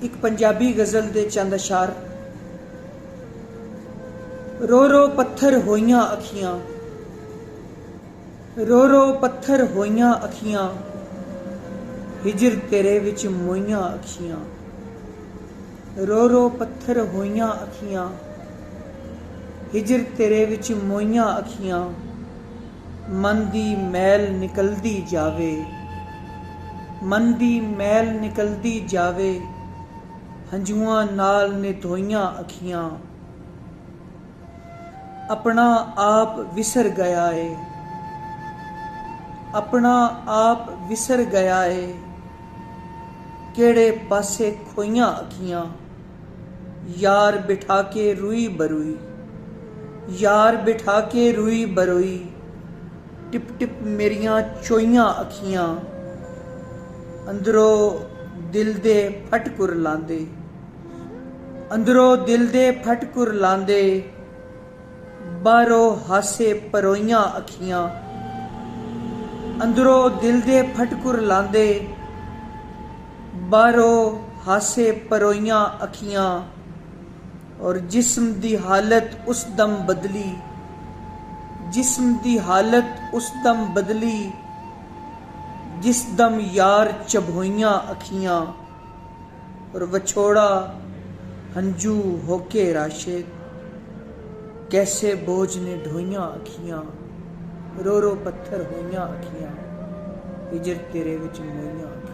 एक पंजाबी गज़ल दे चंद अशार। रो रो पत्थर होइयां अखियां, रो रो पत्थर होइयां अखियां, हिजर तेरे विच मोइयां अखियां। रो रो पत्थर होइयां अखियां, हिजर तेरे विच मोइयां अखियां। मन दी मैल निकलदी जावे, मन दी मैल निकलदी जावे, हंजुआं नाल ने धोइयां अखियां। अपना आप विसर गया है, अपना आप विसर गया है, केड़े पासे खोइयां अखियां। यार बिठा के रुई बरुई, यार बिठा के रुई बरोई, टिप टिप मेरियां चोइयां अखियां। अंदरों दिल दे फट कुरलांदे, अंदरों दिल दे फट कुरलांदे, बाहरों हासे परोइयां अखियां। अंदरों दिल दे फट कुरलांदे, बाहरों हासे परोइयां अखियां। और जिस्म दी हालत उस दम बदली, जिस्म दी हालत उस दम बदली, जिस दम यार चबोइयां अखियां। और वछोड़ा हंजू होके राशिद, कैसे बोझ ने ढोइयां अखियां। रो रो पत्थर होइयां अखियां, हिजर तेरे विच मोइयां अखियां।